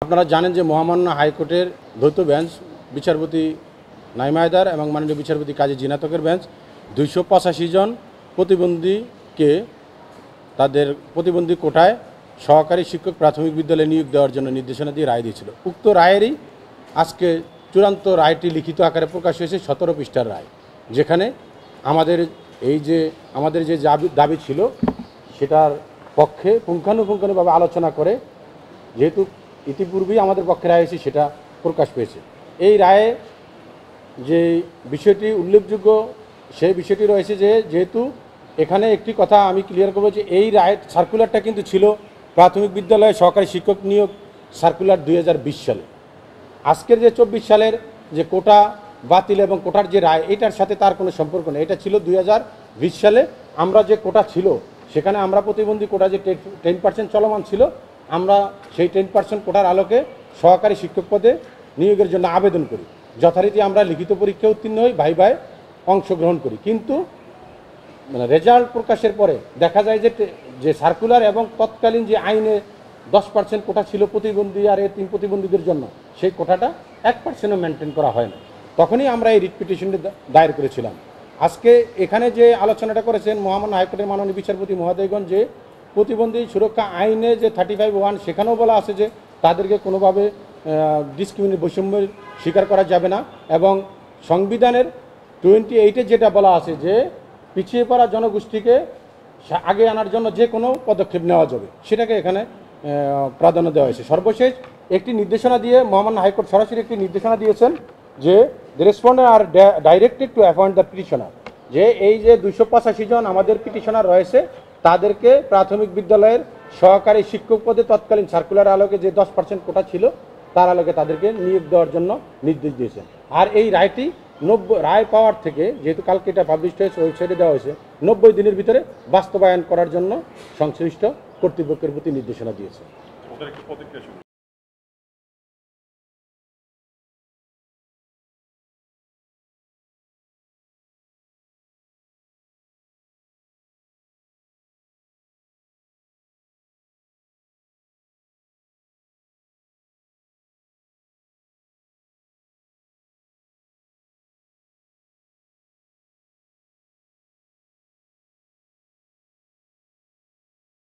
আপনারা জানেন যে মহামান্য হাইকোর্টের দ্বৈত বেঞ্চ বিচারপতি নাইমা হায়দার এবং মাননীয় বিচারপতি কাজী জিনাতকের বেঞ্চ 285 জন প্রতিবন্ধীকে তাদের প্রতিবন্ধী কোটায় সহকারী শিক্ষক প্রাথমিক বিদ্যালয়ে নিয়োগ দেওয়ার জন্য নির্দেশনা দিয়ে রায় দিয়েছিল। উক্ত রায়েরই আজকে চূড়ান্ত রায়টি লিখিত আকারে প্রকাশ হয়েছে 17 পৃষ্ঠার রায়, যেখানে আমাদের যে দাবি ছিল সেটার পক্ষে পুঙ্খানুপুঙ্খানুভাবে আলোচনা করে, যেহেতু ইতিপূর্বেই আমাদের পক্ষে রায় হয়েছে সেটা প্রকাশ পেয়েছে। এই রায়ে যে বিষয়টি উল্লেখযোগ্য সেই বিষয়টি রয়েছে যে যেহেতু এখানে একটি কথা আমি ক্লিয়ার করব যে এই রায় সার্কুলারটা কিন্তু ছিল প্রাথমিক বিদ্যালয়ে সহকারী শিক্ষক নিয়োগ সার্কুলার 2020 সালে। আজকের যে 24 সালের যে কোটা বাতিল এবং কোটার যে রায়, এটার সাথে তার কোনো সম্পর্ক নেই। এটা ছিল 2020 সালে। আমরা যে কোটা ছিল সেখানে আমরা প্রতিবন্ধী কোটা যে 10% চলমান ছিল, আমরা সেই 10% কোটার আলোকে সহকারী শিক্ষক পদে নিয়োগের জন্য আবেদন করি। যথারীতি আমরা লিখিত পরীক্ষা উত্তীর্ণ হই, ভাইভায় অংশগ্রহণ করি। কিন্তু রেজাল্ট প্রকাশের পরে দেখা যায় যে সার্কুলার এবং তৎকালীন যে আইনে 10% কোটা ছিল প্রতিবন্ধী আর এতিম প্রতিবন্ধীদের জন্য, সেই কোটাটা 1%ও মেনটেন করা হয় না। তখনই আমরা এই রিট পিটিশনটি দায়ের করেছিলাম। আজকে এখানে যে আলোচনাটা করেছেন মহামান্য হাইকোর্টের মাননীয় বিচারপতি মহোদয়গণ, যে প্রতিবন্ধী সুরক্ষা আইনে যে 35(1) সেখানেও বলা আছে যে তাদেরকে কোনোভাবে ডিসক্রিমিনেট বৈষম্যের স্বীকার করা যাবে না, এবং সংবিধানের 28-এ যেটা বলা আছে যে পিছিয়ে পড়া জনগোষ্ঠীকে আগে আনার জন্য যে কোনো পদক্ষেপ নেওয়া যাবে, সেটাকে এখানে প্রাধান্য দেওয়া হয়েছে। সর্বশেষ একটি নির্দেশনা দিয়ে মহামান্য হাইকোর্ট সরাসরি একটি নির্দেশনা দিয়েছেন যে the respondent are directed to appoint the petitioner, যে এই যে 285 জন আমাদের পিটিশনার রয়েছে তাদেরকে প্রাথমিক বিদ্যালয়ের সহকারী শিক্ষক পদে তৎকালীন সার্কুলার আলোকে যে 10% কোটা ছিল তার আলোকে তাদেরকে নিয়োগ দেওয়ার জন্য নির্দেশ দিয়েছেন। আর এই রায়টি রায় পাওয়ার থেকে, যেহেতু কালকে এটা পাবলিশ হয়েছে, ওয়েবসাইটে দেওয়া হয়েছে, 90 দিনের ভিতরে বাস্তবায়ন করার জন্য সংশ্লিষ্ট কর্তৃপক্ষের প্রতি নির্দেশনা দিয়েছে।